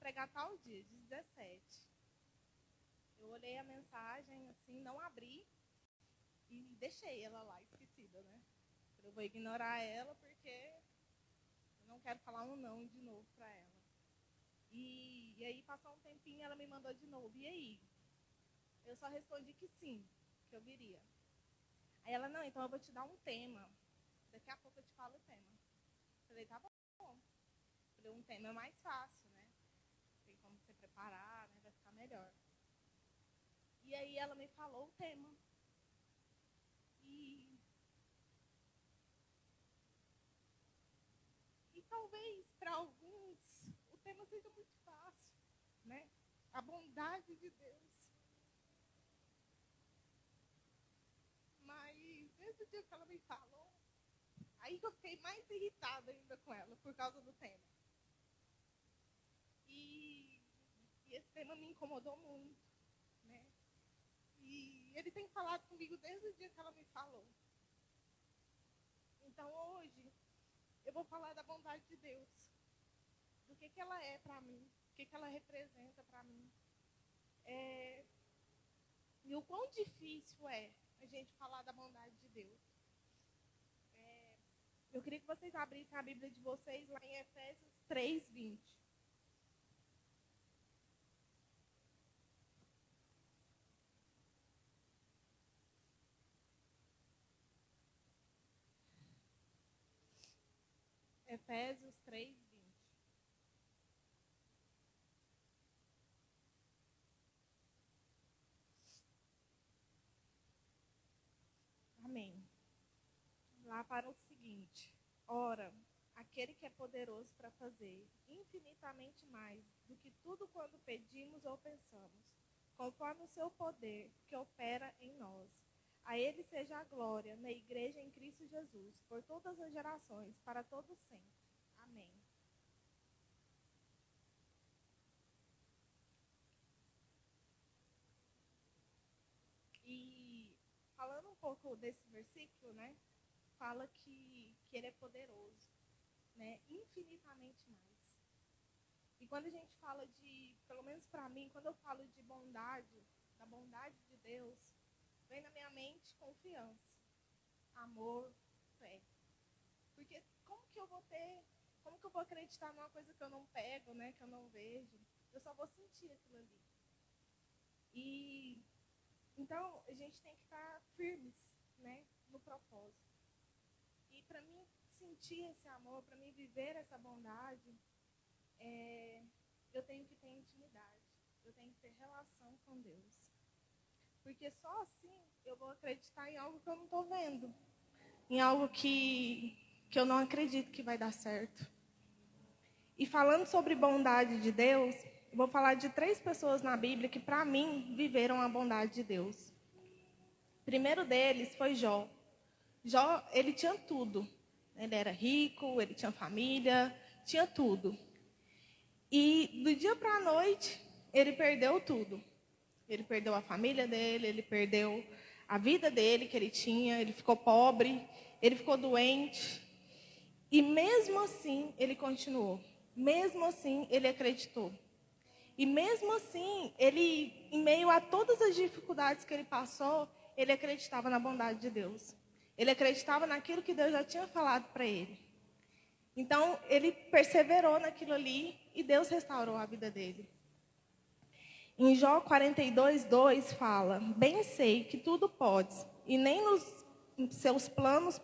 pregar tal dia, 17. Eu olhei a mensagem, assim, não abri e deixei ela lá, esquecida, né? Eu vou ignorar ela porque eu não quero falar um não de novo para ela. E aí, passou um tempinho, ela me mandou de novo. E aí? Eu só respondi que sim, que eu viria. Aí ela, não, então eu vou te dar um tema. Daqui a pouco eu te falo o tema. Falei, tá bom. Falei, um tema é mais fácil, né? Tem como você preparar, né? Vai ficar melhor. E aí ela me falou o tema. E talvez para alguns o tema seja muito fácil, né? A bondade de Deus. Mas desde o dia que ela me falou, aí eu fiquei mais irritada ainda com ela por causa do tema. E esse tema me incomodou muito, né? E ele tem falado comigo desde o dia que ela me falou. Então hoje eu vou falar da bondade de Deus, do que ela é para mim, o que ela representa para mim. E o quão difícil é a gente falar da bondade de Deus. Eu queria que vocês abrissem a Bíblia de vocês lá em Efésios 3:20. Efésios 3:20. Amém. Lá para o seguinte: ora, aquele que é poderoso para fazer infinitamente mais do que tudo quando pedimos ou pensamos, conforme o seu poder que opera em nós. A ele seja a glória na igreja em Cristo Jesus, por todas as gerações, para todos sempre. Amém. E falando um pouco desse versículo, né? Fala que ele é poderoso, né? Infinitamente mais. E quando a gente fala de, pelo menos para mim, quando eu falo de bondade, da bondade de Deus, vem na minha mente confiança, amor, fé. Porque como que eu vou acreditar numa coisa que eu não pego, né? Que eu não vejo? Eu só vou sentir aquilo ali. E então a gente tem que estar firmes, né? No propósito. E para mim sentir esse amor, para mim viver essa bondade, eu tenho que ter intimidade, eu tenho que ter relação com Deus. Porque só assim eu vou acreditar em algo que eu não estou vendo, em algo que eu não acredito que vai dar certo. E falando sobre bondade de Deus, eu vou falar de 3 pessoas na Bíblia que, para mim, viveram a bondade de Deus. O primeiro deles foi Jó. Jó, ele tinha tudo. Ele era rico, ele tinha família, tinha tudo. E do dia para a noite, ele perdeu tudo. Ele perdeu a família dele, ele perdeu a vida dele que ele tinha, ele ficou pobre, ele ficou doente. E mesmo assim, ele continuou. Mesmo assim, ele acreditou. E mesmo assim, ele, em meio a todas as dificuldades que ele passou, ele acreditava na bondade de Deus. Ele acreditava naquilo que Deus já tinha falado para ele. Então, ele perseverou naquilo ali e Deus restaurou a vida dele. Em Jó 42:2 fala: bem sei que tudo podes, e nem nos seus planos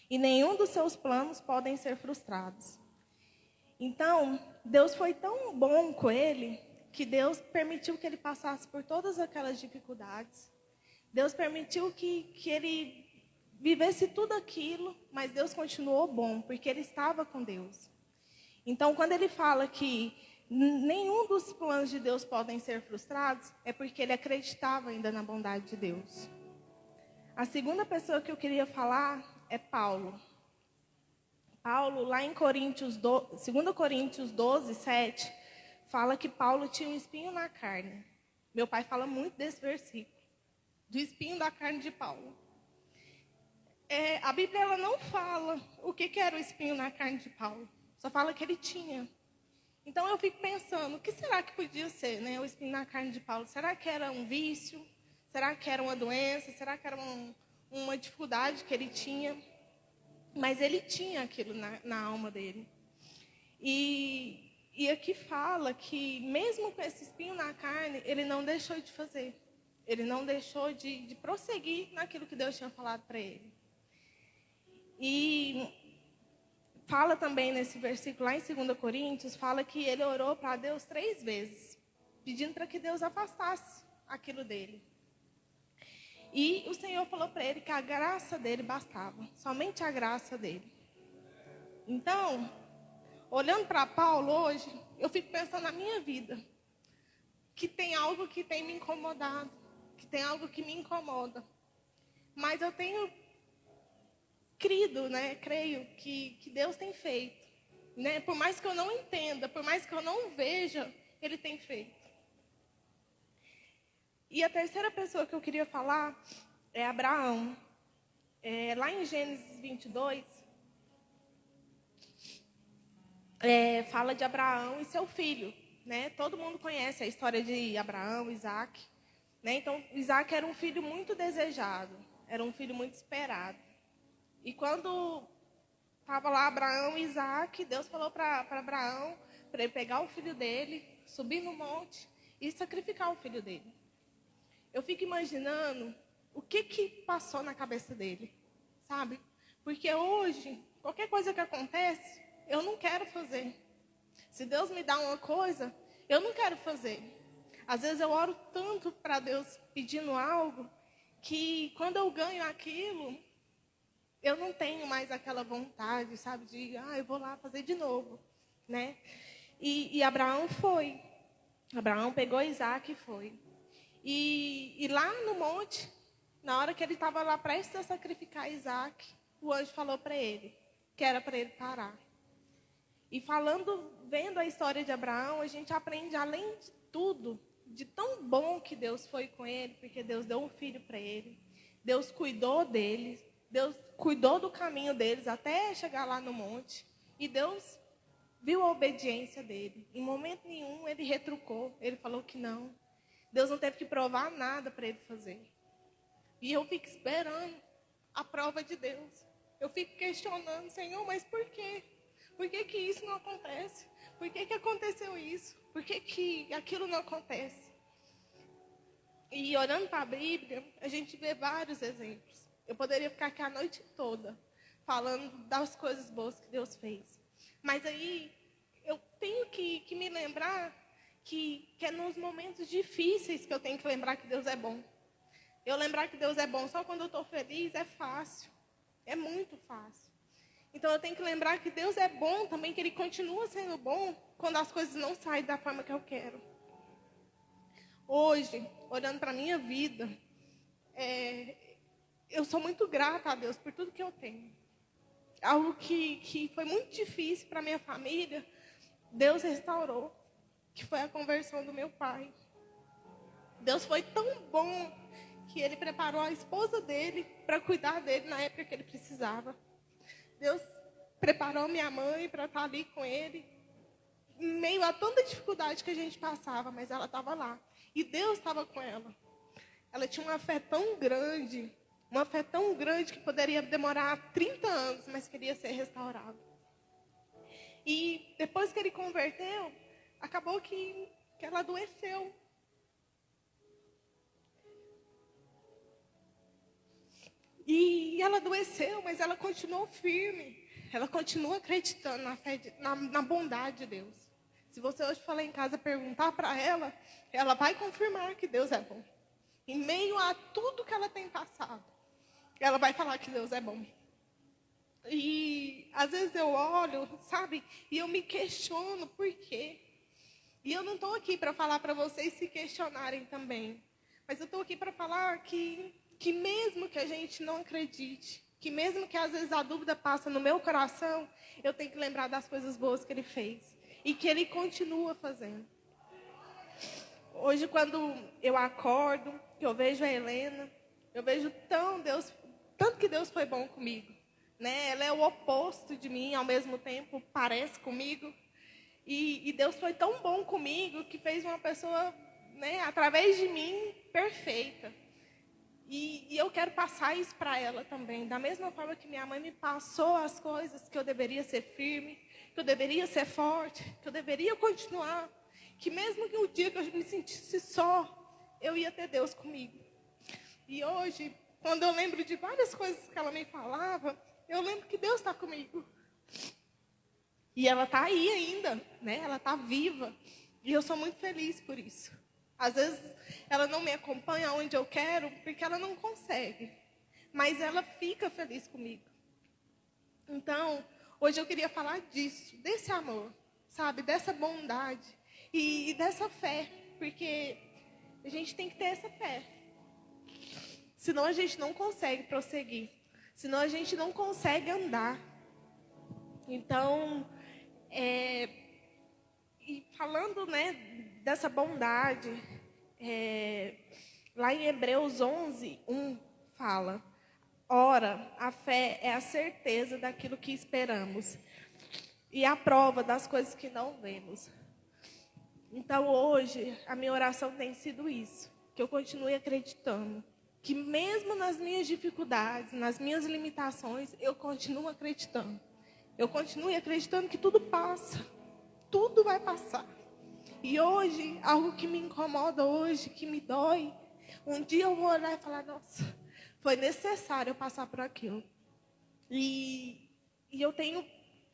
e nenhum dos seus planos podem ser frustrados. Então, Deus foi tão bom com ele que Deus permitiu que ele passasse por todas aquelas dificuldades. Deus permitiu que ele vivesse tudo aquilo, mas Deus continuou bom, porque ele estava com Deus. Então, quando ele fala que nenhum dos planos de Deus podem ser frustrados, é porque ele acreditava ainda na bondade de Deus. A segunda pessoa que eu queria falar é Paulo. Paulo, lá em 2 Coríntios 12:7, fala que Paulo tinha um espinho na carne. Meu pai fala muito desse versículo, do espinho da carne de Paulo. A Bíblia ela não fala o que era o espinho na carne de Paulo, só fala que ele tinha. Então eu fico pensando, o que será que podia ser, né, o espinho na carne de Paulo? Será que era um vício? Será que era uma doença? Será que era uma dificuldade que ele tinha? Mas ele tinha aquilo na alma dele. E aqui fala que, mesmo com esse espinho na carne, ele não deixou de fazer. Ele não deixou de prosseguir naquilo que Deus tinha falado para ele. E fala também nesse versículo, lá em 2 Coríntios, fala que ele orou para Deus 3 vezes, pedindo para que Deus afastasse aquilo dele. E o Senhor falou para ele que a graça dele bastava, somente a graça dele. Então, olhando para Paulo hoje, eu fico pensando na minha vida, que tem algo que tem me incomodado, que tem algo que me incomoda. Mas eu tenho crido, né? Creio que Deus tem feito. Né? Por mais que eu não entenda, por mais que eu não veja, Ele tem feito. E a terceira pessoa que eu queria falar é Abraão. Lá em Gênesis 22, fala de Abraão e seu filho. Né? Todo mundo conhece a história de Abraão, Isaac. Né? Então, Isaac era um filho muito desejado, era um filho muito esperado. E quando estava lá Abraão e Isaac, Deus falou para Abraão, para ele pegar o filho dele, subir no monte e sacrificar o filho dele. Eu fico imaginando o que passou na cabeça dele, sabe? Porque hoje, qualquer coisa que acontece, eu não quero fazer. Se Deus me dá uma coisa, eu não quero fazer. Às vezes eu oro tanto para Deus pedindo algo, que quando eu ganho aquilo, eu não tenho mais aquela vontade, sabe? De, eu vou lá fazer de novo, né? E Abraão foi. Abraão pegou Isaac e foi. E lá no monte, na hora que ele estava lá prestes a sacrificar Isaac, o anjo falou para ele que era para ele parar. E vendo a história de Abraão, a gente aprende, além de tudo, de tão bom que Deus foi com ele, porque Deus deu um filho para ele, Deus cuidou dele, Deus cuidou do caminho deles até chegar lá no monte. E Deus viu a obediência dele. Em momento nenhum ele retrucou, ele falou que não. Deus não teve que provar nada para ele fazer. E eu fico esperando a prova de Deus. Eu fico questionando, Senhor, mas por quê? Por que isso não acontece? Por que aconteceu isso? Por que aquilo não acontece? E olhando para a Bíblia, a gente vê vários exemplos. Eu poderia ficar aqui a noite toda falando das coisas boas que Deus fez. Mas aí eu tenho que me lembrar que é nos momentos difíceis que eu tenho que lembrar que Deus é bom. Eu lembrar que Deus é bom só quando eu estou feliz é fácil. É muito fácil. Então eu tenho que lembrar que Deus é bom também, que Ele continua sendo bom quando as coisas não saem da forma que eu quero. Hoje, olhando para a minha vida, eu sou muito grata a Deus por tudo que eu tenho. Algo que foi muito difícil para minha família, Deus restaurou, que foi a conversão do meu pai. Deus foi tão bom que Ele preparou a esposa dele para cuidar dele na época que ele precisava. Deus preparou minha mãe para estar ali com ele, em meio a tanta dificuldade que a gente passava, mas ela estava lá. E Deus estava com ela. Ela tinha uma fé tão grande que poderia demorar 30 anos, mas queria ser restaurada. E depois que ele converteu, acabou que ela adoeceu. E ela adoeceu, mas ela continuou firme. Ela continua acreditando na bondade de Deus. Se você hoje for lá em casa perguntar para ela, ela vai confirmar que Deus é bom. Em meio a tudo que ela tem passado, ela vai falar que Deus é bom. E às vezes eu olho, sabe, e eu me questiono por quê. E eu não estou aqui para falar para vocês se questionarem também. Mas eu estou aqui para falar que mesmo que a gente não acredite, que mesmo que às vezes a dúvida passa no meu coração, eu tenho que lembrar das coisas boas que Ele fez. E que Ele continua fazendo. Hoje, quando eu acordo, que eu vejo a Helena, eu vejo tanto que Deus foi bom comigo. Né? Ela é o oposto de mim, ao mesmo tempo parece comigo. E Deus foi tão bom comigo que fez uma pessoa, né, através de mim, perfeita. E eu quero passar isso para ela também. Da mesma forma que minha mãe me passou as coisas, que eu deveria ser firme, que eu deveria ser forte, que eu deveria continuar. Que mesmo que o dia que eu me sentisse só, eu ia ter Deus comigo. E hoje, quando eu lembro de várias coisas que ela me falava, eu lembro que Deus está comigo. E ela está aí ainda, né? Ela está viva. E eu sou muito feliz por isso. Às vezes ela não me acompanha onde eu quero, porque ela não consegue. Mas ela fica feliz comigo. Então, hoje eu queria falar disso, desse amor, sabe? Dessa bondade e dessa fé. Porque a gente tem que ter essa fé. Senão a gente não consegue prosseguir. Senão a gente não consegue andar. Então, e falando, né, dessa bondade, lá em Hebreus 11:1 fala: ora, a fé é a certeza daquilo que esperamos e a prova das coisas que não vemos. Então, hoje, a minha oração tem sido isso, que eu continue acreditando, que mesmo nas minhas dificuldades, nas minhas limitações, eu continuo acreditando. Eu continuo acreditando que tudo passa, tudo vai passar. E hoje, algo que me incomoda hoje, que me dói, um dia eu vou olhar e falar, nossa, foi necessário eu passar por aquilo. E eu tenho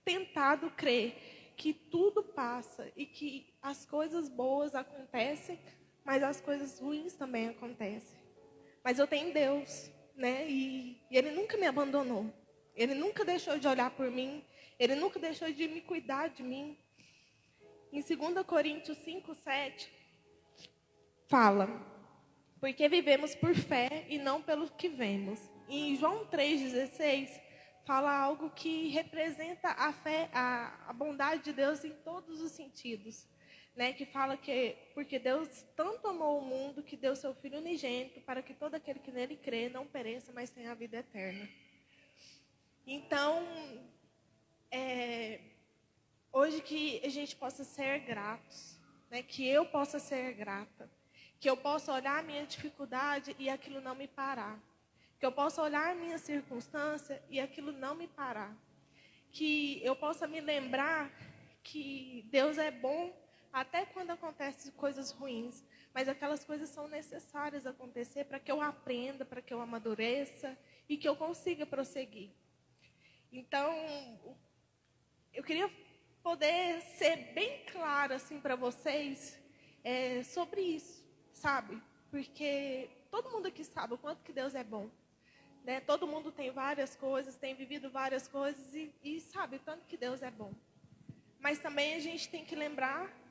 tentado crer que tudo passa e que as coisas boas acontecem, mas as coisas ruins também acontecem. Mas eu tenho Deus, né? E Ele nunca me abandonou. Ele nunca deixou de olhar por mim. Ele nunca deixou de me cuidar de mim. Em 2 Coríntios 5:7, fala: porque vivemos por fé e não pelo que vemos. E em João 3:16, fala algo que representa a fé, a bondade de Deus em todos os sentidos. Né? Que fala que, porque Deus tanto amou o mundo que deu seu Filho unigênito para que todo aquele que nele crê não pereça, mas tenha a vida eterna. Então, hoje que a gente possa ser gratos, né? Que eu possa ser grata, que eu possa olhar a minha dificuldade e aquilo não me parar, que eu possa olhar a minha circunstância e aquilo não me parar, que eu possa me lembrar que Deus é bom até quando acontecem coisas ruins, mas aquelas coisas são necessárias acontecer para que eu aprenda, para que eu amadureça e que eu consiga prosseguir. Então, eu queria poder ser bem clara assim para vocês sobre isso, sabe? Porque todo mundo aqui sabe o quanto que Deus é bom, né? Todo mundo tem várias coisas, tem vivido várias coisas e sabe o tanto que Deus é bom. Mas também a gente tem que lembrar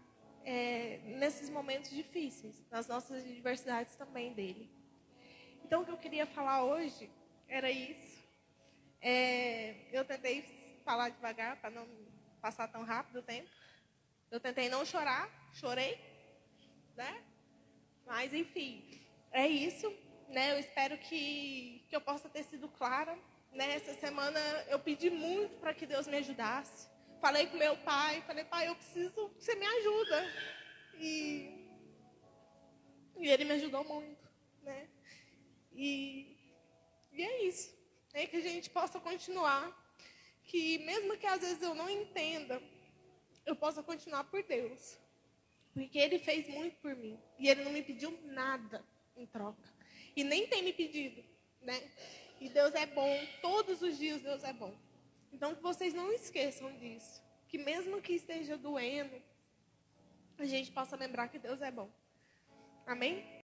nesses momentos difíceis, nas nossas adversidades também dele. Então o que eu queria falar hoje era isso. Eu tentei falar devagar para não passar tão rápido o tempo. Eu tentei não chorar, chorei, né? Mas enfim, é isso, né? Eu espero que eu possa ter sido clara, né? Essa semana eu pedi muito para que Deus me ajudasse. Falei com meu pai, falei, pai, eu preciso que você me ajuda. E ele me ajudou muito, né? E é isso, né? Que a gente possa continuar, que mesmo que às vezes eu não entenda, eu possa continuar por Deus. Porque Ele fez muito por mim. E Ele não me pediu nada em troca. E nem tem me pedido, né? E Deus é bom. Todos os dias Deus é bom. Então, que vocês não esqueçam disso. Que mesmo que esteja doendo, a gente possa lembrar que Deus é bom. Amém?